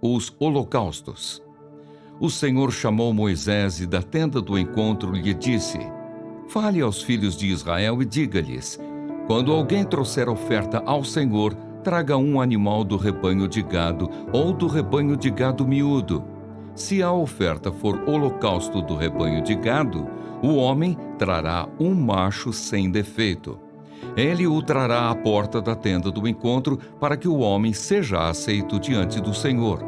os holocaustos. O Senhor chamou Moisés e da tenda do encontro lhe disse: Fale aos filhos de Israel e diga-lhes: quando alguém trouxer oferta ao Senhor, traga um animal do rebanho de gado ou do rebanho de gado miúdo. Se a oferta for holocausto do rebanho de gado, o homem trará um macho sem defeito. Ele o trará à porta da tenda do encontro para que o homem seja aceito diante do Senhor.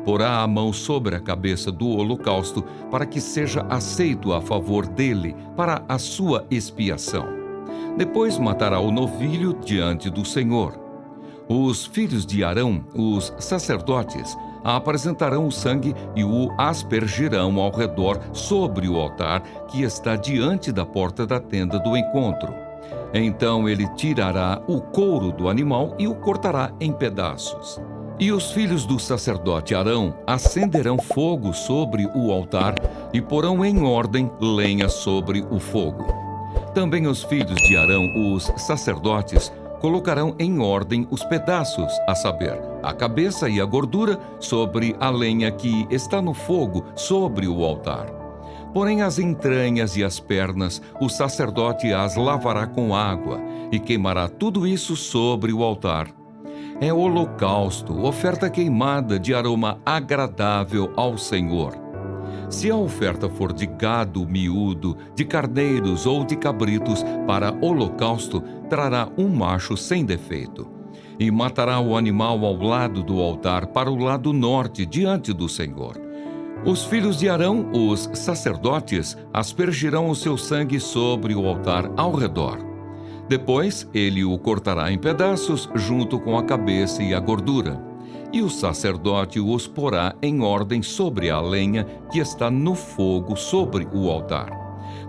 Porá a mão sobre a cabeça do holocausto para que seja aceito a favor dele para a sua expiação. Depois matará o novilho diante do Senhor. Os filhos de Arão, os sacerdotes, apresentarão o sangue e o aspergirão ao redor sobre o altar que está diante da porta da tenda do encontro. Então ele tirará o couro do animal e o cortará em pedaços. E os filhos do sacerdote Arão acenderão fogo sobre o altar e porão em ordem lenha sobre o fogo. Também os filhos de Arão, os sacerdotes, colocarão em ordem os pedaços, a saber, a cabeça e a gordura, sobre a lenha que está no fogo sobre o altar. Porém as entranhas e as pernas, o sacerdote as lavará com água e queimará tudo isso sobre o altar. É holocausto, oferta queimada de aroma agradável ao Senhor. Se a oferta for de gado miúdo, de carneiros ou de cabritos para holocausto, trará um macho sem defeito. E matará o animal ao lado do altar, para o lado norte, diante do Senhor. Os filhos de Arão, os sacerdotes, aspergirão o seu sangue sobre o altar ao redor. Depois, ele o cortará em pedaços, junto com a cabeça e a gordura. E o sacerdote os porá em ordem sobre a lenha que está no fogo sobre o altar.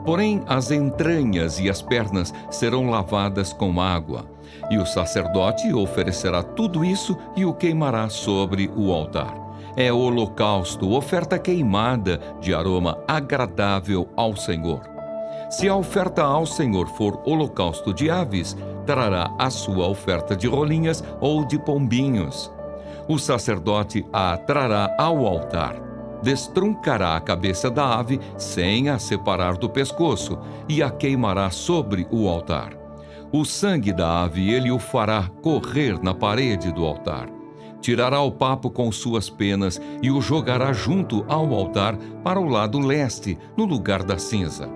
Porém, as entranhas e as pernas serão lavadas com água. E o sacerdote oferecerá tudo isso e o queimará sobre o altar. É holocausto, oferta queimada de aroma agradável ao Senhor. Se a oferta ao Senhor for holocausto de aves, trará a sua oferta de rolinhas ou de pombinhos. O sacerdote a trará ao altar. Destruncará a cabeça da ave sem a separar do pescoço e a queimará sobre o altar. O sangue da ave ele o fará correr na parede do altar. Tirará o papo com suas penas e o jogará junto ao altar para o lado leste, no lugar da cinza.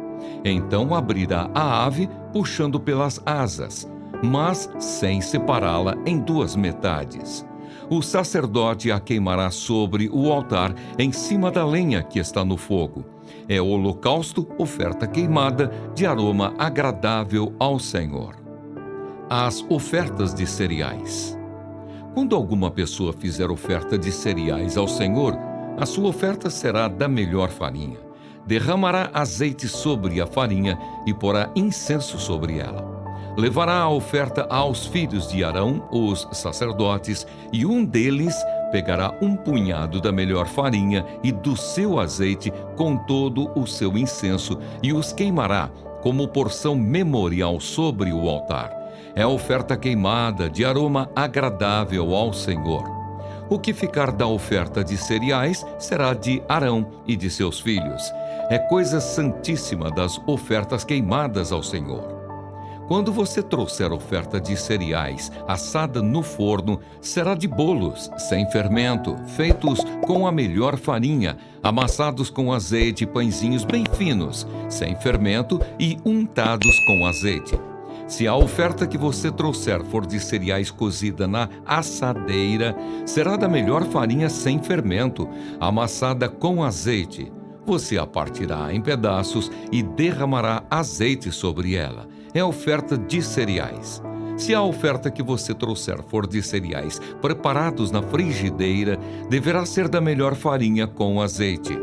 Então abrirá a ave, puxando pelas asas, mas sem separá-la em duas metades. O sacerdote a queimará sobre o altar, em cima da lenha que está no fogo. É holocausto, oferta queimada, de aroma agradável ao Senhor. As ofertas de cereais. Quando alguma pessoa fizer oferta de cereais ao Senhor, a sua oferta será da melhor farinha. Derramará azeite sobre a farinha e porá incenso sobre ela. Levará a oferta aos filhos de Arão, os sacerdotes, e um deles pegará um punhado da melhor farinha e do seu azeite com todo o seu incenso e os queimará como porção memorial sobre o altar. É oferta queimada de aroma agradável ao Senhor. O que ficar da oferta de cereais será de Arão e de seus filhos. É coisa santíssima das ofertas queimadas ao Senhor. Quando você trouxer oferta de cereais assada no forno, será de bolos, sem fermento, feitos com a melhor farinha, amassados com azeite e pãezinhos bem finos, sem fermento e untados com azeite. Se a oferta que você trouxer for de cereais cozida na assadeira, será da melhor farinha sem fermento, amassada com azeite. Você a partirá em pedaços e derramará azeite sobre ela. É oferta de cereais. Se a oferta que você trouxer for de cereais preparados na frigideira, deverá ser da melhor farinha com azeite.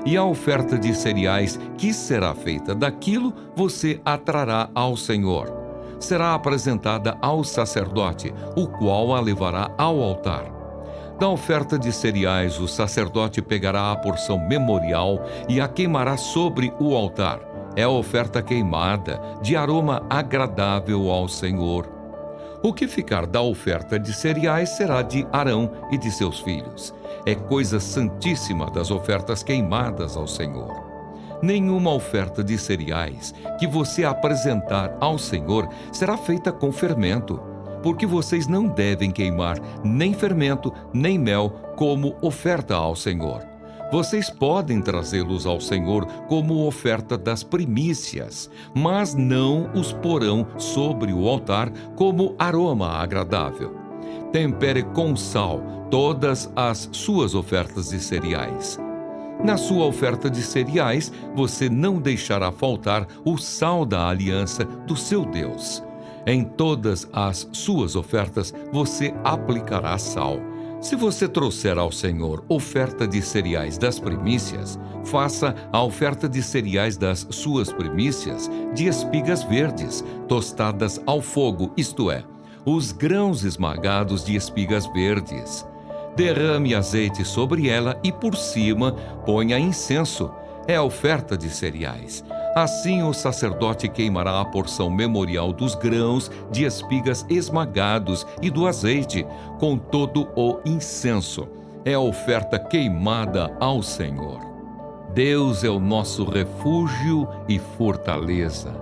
E a oferta de cereais que será feita daquilo, você a trará ao Senhor. Será apresentada ao sacerdote, o qual a levará ao altar. Da oferta de cereais, o sacerdote pegará a porção memorial e a queimará sobre o altar. É a oferta queimada, de aroma agradável ao Senhor. O que ficar da oferta de cereais será de Arão e de seus filhos. é coisa santíssima das ofertas queimadas ao Senhor. Nenhuma oferta de cereais que você apresentar ao Senhor será feita com fermento, porque vocês não devem queimar nem fermento nem mel como oferta ao Senhor. Vocês podem trazê-los ao Senhor como oferta das primícias, mas não os porão sobre o altar como aroma agradável. Tempere com sal todas as suas ofertas de cereais. Na sua oferta de cereais, você não deixará faltar o sal da aliança do seu Deus. Em todas as suas ofertas, você aplicará sal. Se você trouxer ao Senhor oferta de cereais das primícias, faça a oferta de cereais das suas primícias de espigas verdes, tostadas ao fogo, isto é, os grãos esmagados de espigas verdes. Derrame azeite sobre ela e por cima ponha incenso. É a oferta de cereais. Assim o sacerdote queimará a porção memorial dos grãos de espigas esmagados e do azeite, com todo o incenso. É a oferta queimada ao Senhor. Deus é o nosso refúgio e fortaleza.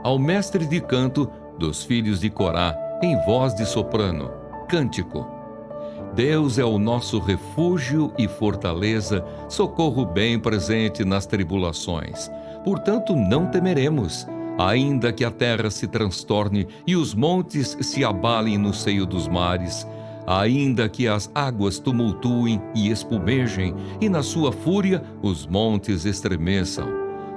Ao mestre de canto dos filhos de Corá, em voz de soprano, cântico. Deus é o nosso refúgio e fortaleza, socorro bem presente nas tribulações. Portanto, não temeremos, ainda que a terra se transtorne e os montes se abalem no seio dos mares, ainda que as águas tumultuem e espumejem, e na sua fúria os montes estremeçam.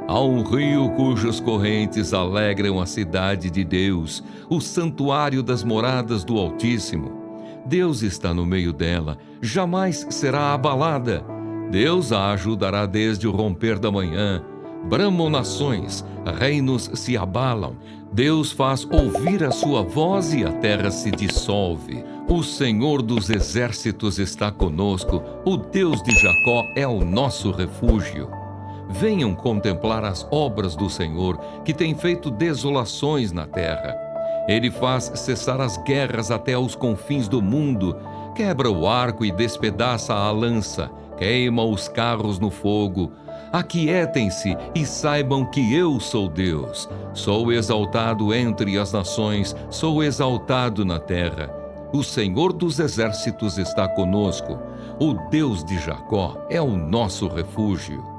Há um rio cujas correntes alegram a cidade de Deus, o santuário das moradas do Altíssimo. Deus está no meio dela, jamais será abalada. Deus a ajudará desde o romper da manhã. Bramam nações, reinos se abalam. Deus faz ouvir a sua voz e a terra se dissolve. O Senhor dos exércitos está conosco, o Deus de Jacó é o nosso refúgio. Venham contemplar as obras do Senhor, que tem feito desolações na terra. Ele faz cessar as guerras até os confins do mundo, quebra o arco e despedaça a lança, queima os carros no fogo. Aquietem-se e saibam que eu sou Deus. Sou exaltado entre as nações, sou exaltado na terra. O Senhor dos exércitos está conosco. O Deus de Jacó é o nosso refúgio.